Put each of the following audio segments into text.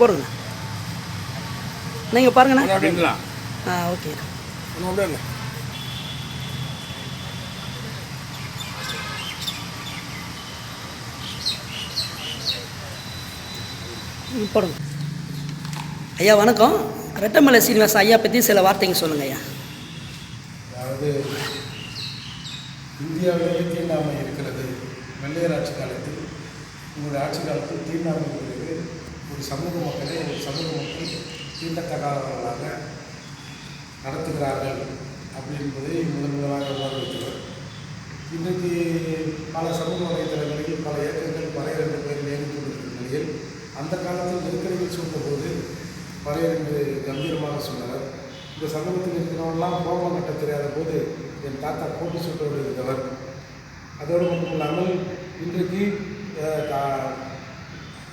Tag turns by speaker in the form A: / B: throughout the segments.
A: போடுங்க நீங்கள் பாருங்கண்ணா. ஓகே போடுங்க. ஐயா வணக்கம். ரெட்டமலை சீனிவாசன் ஐயா பற்றி சில வார்த்தைங்க சொல்லுங்கள் ஐயா.
B: அதாவது இந்தியாவிலேயே தீண்டாமை இருக்கிறது. வெள்ளையர் ஆட்சி காலத்தில் உங்களுடைய ஆட்சி காலத்தில் தீண்டாமை இருக்கிறது. ஒரு சமூக மக்கள் தீண்டத்தகாதவர்களாக நடத்துகிறார்கள் அப்படி என்பதை முதலாக உணர்வுகிறவர். இன்றைக்கு பல சமூக வலைத்தளங்களில் பல இயக்கங்கள் பறையர் என்ற பெயரில் இயங்கிக் கொண்டிருக்கிற நிலையில் அந்த காலத்தில் நெருக்கடியில் சூழ்ந்தபோது பறையர் என்று கம்பீரமாக சொன்னார். இந்த சமூகத்தில் இருக்கிறவங்களாம் கோபம் கட்ட தெரியாத போது என் தாத்தா போட்டு சுட்டு இருந்தவர். அதோடு மட்டும் இல்லாமல் இன்றைக்கு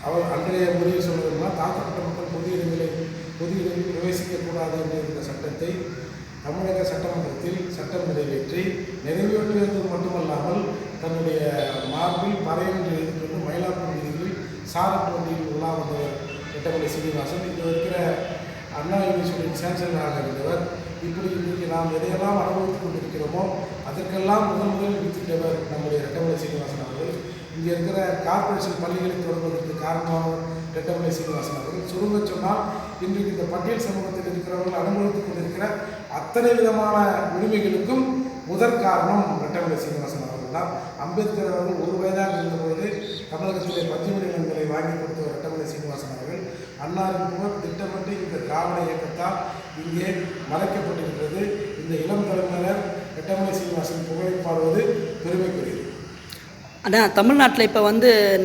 B: அவர் அன்றைய முறையில் சொல்வதுனா தாக்கப்பட்ட மக்கள் பொது இடங்களில் பிரவேசிக்கக்கூடாது என்ற இந்த சட்டத்தை தமிழக சட்டமன்றத்தில் சட்டம் நிறைவேற்றியது மட்டுமல்லாமல் தன்னுடைய மார்பில் பறையன் என்று எழுதிக்கொண்டு மயிலாப்பூர் வீதிகளில் சாரட்டு வண்டியில் உலா வந்தவர் ரெட்டமலை சீனிவாசன். இங்கே இருக்கிற அண்ணா யூனிவர்சிட்டியின் சான்சலராக இருந்தவர். இப்படி இன்றைக்கு நாம் எதையெல்லாம் அனுபவித்துக் கொண்டிருக்கிறோமோ அதற்கெல்லாம் முதல் வித்திட்டவர் நம்முடைய ரெட்டமலை சீனிவாசன் அவர்கள். இங்கே இருக்கிற கார்ப்பரேஷன் பள்ளிகளை தொடர்வதற்கு காரணமாக ரெட்டமலை சீனிவாசன் அவர்கள். சுருங்க சொன்னால் இன்றைக்கு இந்த பட்டியல் சமூகத்தில் இருக்கிறவர்கள் அனுபவித்துக் கொண்டிருக்கிற அத்தனை விதமான உரிமைகளுக்கும் முதற் காரணம் ரெட்டமலை சீனிவாசன் அவர்கள் தான். அம்பேத்கர் அவர்கள் ஒரு வயதாக இருந்தபோது தமிழகத்திலே பஞ்சமி நிலங்களை வாங்கி கொடுத்த ரெட்டமலை சீனிவாசன் அவர்கள் அன்னாரின் புகழ் திட்டமிட்டு இந்த திராவிட இயக்கத்தால் இங்கே மறைக்கப்பட்டிருக்கிறது. இந்த இளம் தலைமையினர் ரெட்டமலை சீனிவாசன் புகழை பாடுவது பெருமைக்குரியது.
A: ஆனால் தமிழ்நாட்டில் இப்போ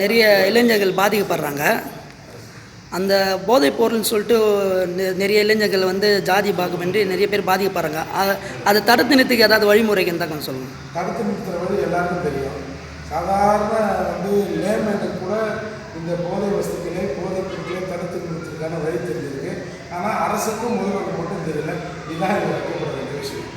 A: நிறைய இளைஞர்கள் பாதிக்கப்படுறாங்க. அந்த போதைப் பொருள்னு சொல்லிட்டு நிறைய இளைஞர்கள் ஜாதி பாகுமின்றி நிறைய பேர் பாதிக்கப்படுறாங்க. அதை தடுத்து நிறுத்துக்கு ஏதாவது வழிமுறைக்கு இருந்தால் கொஞ்சம் சொல்லுங்கள்.
B: தடுத்து நிறுத்துகிற வழி எல்லாருக்கும் தெரியும். சாதாரண லேமேனுக்கு கூட இந்த போதை வசதிகளை போதைப் பொருட்களை தடுத்து நிறுத்துறதுக்கான வழி தெரிஞ்சிருக்கு. ஆனால் அரசுக்கும் முதல்வருக்கு மட்டும் தெரியல. இதுதான் இது வைக்கப்பட வேண்டிய விஷயம்.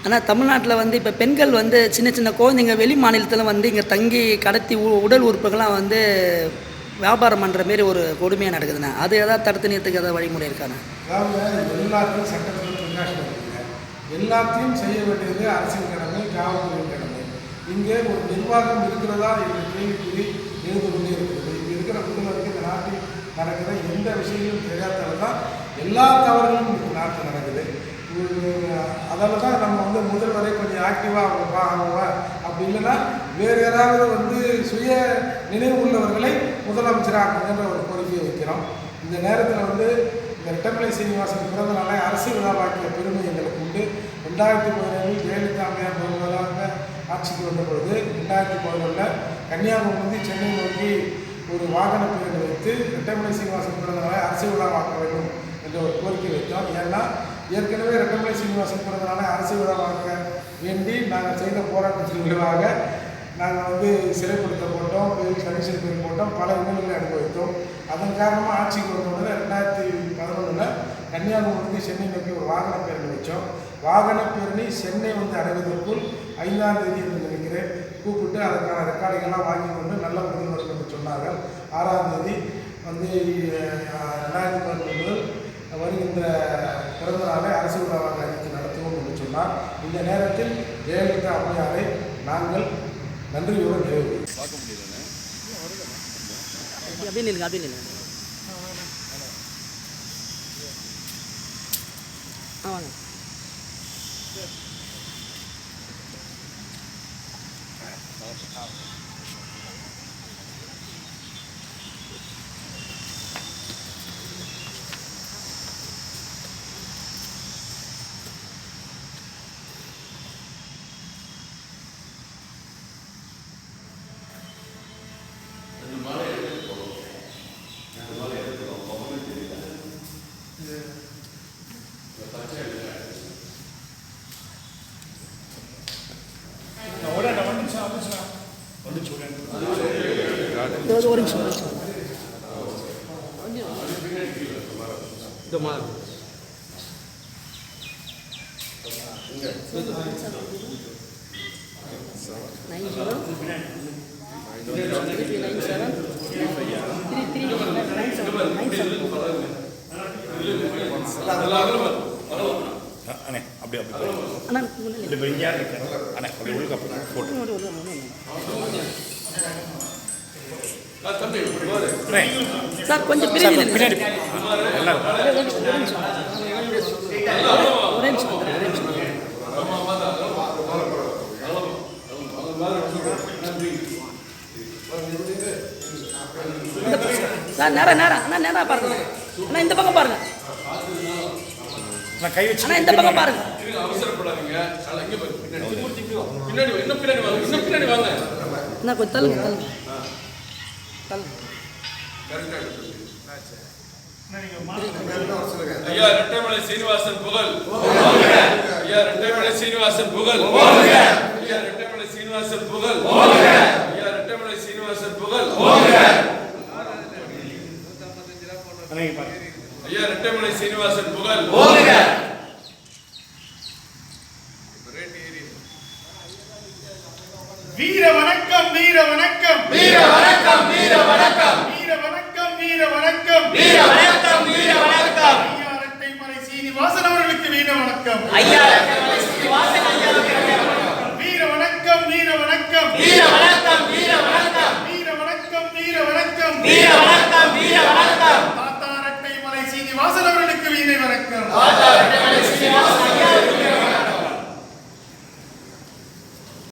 A: ஆனால் தமிழ்நாட்டில் இப்போ பெண்கள் சின்ன சின்ன குழந்தைங்க வெளி மாநிலத்தில் இங்கே தங்கி கடத்தி உடல் உறுப்புகள்லாம் வியாபாரம் பண்ணுற மாரி ஒரு கொடுமையாக நடக்குதுண்ணா. அது எதாவது தடுத்து நிறுத்துக்கு ஏதாவது வழிமுறை இருக்காண்ணா?
B: அதாவது எல்லாத்தையும் சட்டத்தில் பிரகாசம் இருக்குங்க. எல்லாத்தையும் செய்ய வேண்டியது அரசின் கடமை, காவல்துறையின் கடமை. இங்கே ஒரு நிர்வாகம் இருக்கிறதா என்ற கேள்விக்குறி எழுந்து கொண்டே இருக்கிறது. இங்கே இருக்கிற முதல்வருக்கு இந்த நாட்டில் நடக்கிற எந்த விஷயங்களும் தெரியாததால் தான் எல்லா தவறுகளும் இந்த நாட்டில் நடக்குது. அதில் தான் நம்ம முதல்வரை கொஞ்சம் ஆக்டிவாக அவங்க அப்படி இல்லைன்னா வேறு யாராவது சுய நினைவு உள்ளவர்களை முதலமைச்சராக்குங்கிற ஒரு கோரிக்கையை வைக்கிறோம். இந்த நேரத்தில் இந்த ரெட்டமலை சீனிவாசன் பிறந்த நாளை அரசு விழாவாக்கிய பெருமை எங்களுக்கு உண்டு. 2017 ஜெயலலிதா அம்மையார் முதல்வராக ஆட்சிக்கு வந்த பொழுது 2011 கன்னியாகுமரி சென்னை நோக்கி ஒரு வாகன பேருந்து வைத்து ரெட்டமலை சீனிவாசன் பிறந்த நாளை அரசு விழாவாக்க வேண்டும் என்ற ஒரு கோரிக்கை வைத்தோம். ஏன்னா ஏற்கனவே ரெட்டமலை சீனிவாசன் பிறந்த நாளை அரசு விழாவாக்க வேண்டி நாங்கள் செய்த போராட்டத்தின் விளைவாக நாங்கள் சிறைப்படுத்தப்பட்டோம், கமிஷன் பேர் போட்டோம், பல இன்னல்களை அனுபவித்தோம். அதன் காரணமாக ஆட்சிக்கு வந்தவுடனே 2011 கன்னியாகுமரி சென்னை நோக்கி ஒரு வாகன பேரணி வச்சோம். வாகன பேரணி சென்னை அடைவதற்குள் 5ஆம் தேதி என்று நினைக்கிறேன் கூப்பிட்டு அதற்கான ரெக்கார்டுகள்லாம் வாங்கி கொண்டு நல்ல முதல்வர் என்று சொன்னார்கள். 6ஆம் தேதி 2011 முதல் வருகின்ற பிறந்த நாளை அரசு விழாவாக அறிவித்து நடத்துவோம் என்று சொன்னார். இந்த நேரத்தில் ஜெயலலிதா அம்மையாரை நாங்கள் நன்றியோடு நிறைவேற்றி பார்க்க முடியல.
A: வாங்க. ஒரு நிமிஷம் நைன் 7 3 5
C: அண்ணே அப்படி அப்படி போடுங்க.
A: அண்ணா முன்னாடி.
C: இப்படி இங்கே யார் இருக்காங்க அண்ணே அப்படி உள்ள போட்டு அண்ணே
A: சார் கொஞ்சம் பின்னாடி நில்லுங்க.
C: பின்னாடி எல்லாம்
A: ஒரே நிமிஷம் ஒரே நிமிஷம். சார் நேரா நேரா அண்ணா நேரா பாருங்க அண்ணா இந்த பக்கம் பாருங்க
C: நான் கை வச்சு
A: அண்ணா இந்த பக்கம் பாருங்க
D: அவசரப்படாதீங்க. பின்னாடி இன்னும் பின்னாடி வாங்க, இன்னும் பின்னாடி வாங்க.
A: அண்ணா கொஞ்சம் தள்ளுங்க தள்ளுங்க தள்ளுங்க.
D: ஐயா ரெட்டைமலை சீனிவாசன் புகழ். ஐயா ரெட்டைமலை சீனிவாசன் புகழ். ஐயா ரெட்டைமலை சீனிவாசன் புகழ். ஐயா ரெட்டைமலை சீனிவாசன் புகழ்.
C: அண்ணே பாருங்க
D: ஐயா ரெட்டைமலை சீனிவாசன் புகழ்.